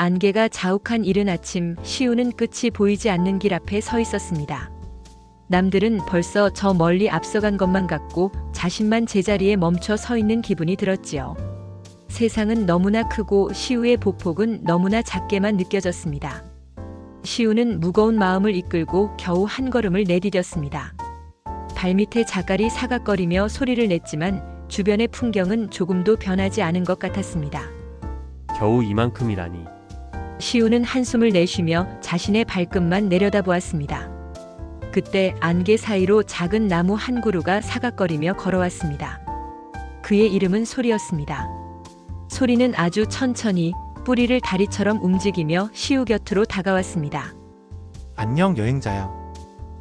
안개가 자욱한 이른 아침, 시우는 끝이 보이지 않는 길 앞에 서 있었습니다. 남들은 벌써 저 멀리 앞서간 것만 같고 자신만 제자리에 멈춰 서 있는 기분이 들었지요. 세상은 너무나 크고 시우의 보폭은 너무나 작게만 느껴졌습니다. 시우는 무거운 마음을 이끌고 겨우 한 걸음을 내디뎠습니다. 발밑에 자갈이 사각거리며 소리를 냈지만 주변의 풍경은 조금도 변하지 않은 것 같았습니다. 겨우 이만큼이라니. 시우는 한숨을 내쉬며 자신의 발끝만 내려다보았습니다. 그때 안개 사이로 작은 나무 한 그루가 사각거리며 걸어왔습니다. 그의 이름은 소리였습니다. 소리는 아주 천천히 뿌리를 다리처럼 움직이며 시우 곁으로 다가왔습니다. 안녕 여행자야.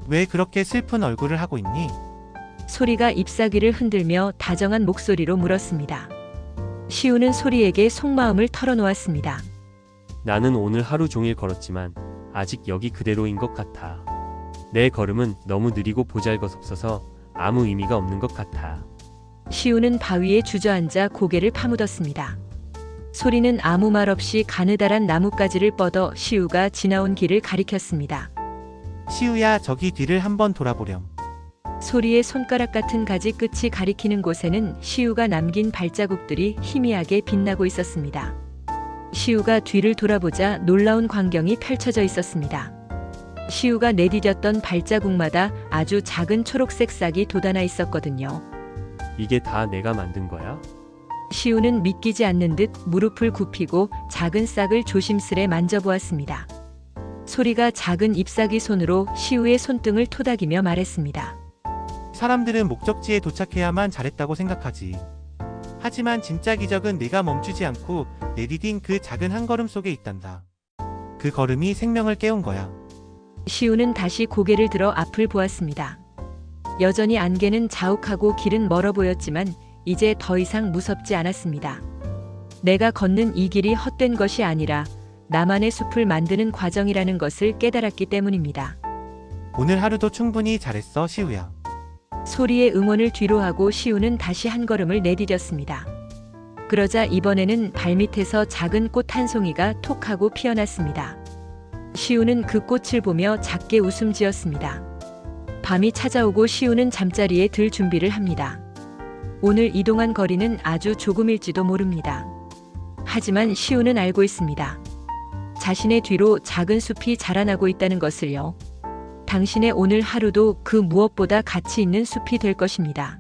왜 그렇게 슬픈 얼굴을 하고 있니? 소리가 잎사귀를 흔들며 다정한 목소리로 물었습니다. 시우는 소리에게 속마음을 털어놓았습니다. 나는 오늘 하루 종일 걸었지만 아직 여기 그대로인 것 같아. 내 걸음은 너무 느리고 보잘것없어서 아무 의미가 없는 것 같아. 시우는 바위에 주저앉아 고개를 파묻었습니다. 소리는 아무 말 없이 가느다란 나뭇가지를 뻗어 시우가 지나온 길을 가리켰습니다. 시우야, 저기 뒤를 한번 돌아보렴. 소리의 손가락 같은 가지 끝이 가리키는 곳에는 시우가 남긴 발자국들이 희미하게 빛나고 있었습니다. 시우가 뒤를 돌아보자 놀라운 광경이 펼쳐져 있었습니다. 시우가 내디뎠던 발자국마다 아주 작은 초록색 싹이 돋아나 있었거든요. 이게 다 내가 만든 거야? 시우는 믿기지 않는 듯 무릎을 굽히고 작은 싹을 조심스레 만져보았습니다. 소리가 작은 잎사귀 손으로 시우의 손등을 토닥이며 말했습니다. 사람들은 목적지에 도착해야만 잘했다고 생각하지. 하지만 진짜 기적은 내가 멈추지 않고 내디딘 그 작은 한 걸음 속에 있단다. 그 걸음이 생명을 깨운 거야. 시우는 다시 고개를 들어 앞을 보았습니다. 여전히 안개는 자욱하고 길은 멀어 보였지만 이제 더 이상 무섭지 않았습니다. 내가 걷는 이 길이 헛된 것이 아니라 나만의 숲을 만드는 과정이라는 것을 깨달았기 때문입니다. 오늘 하루도 충분히 잘했어, 시우야. 소리의 응원을 뒤로하고 시우는 다시 한 걸음을 내디뎠습니다. 그러자 이번에는 발밑에서 작은 꽃 한 송이가 톡하고 피어났습니다. 시우는 그 꽃을 보며 작게 웃음 지었습니다. 밤이 찾아오고 시우는 잠자리에 들 준비를 합니다. 오늘 이동한 거리는 아주 조금일지도 모릅니다. 하지만 시우는 알고 있습니다. 자신의 뒤로 작은 숲이 자라나고 있다는 것을요. 당신의 오늘 하루도 그 무엇보다 가치 있는 숲이 될 것입니다.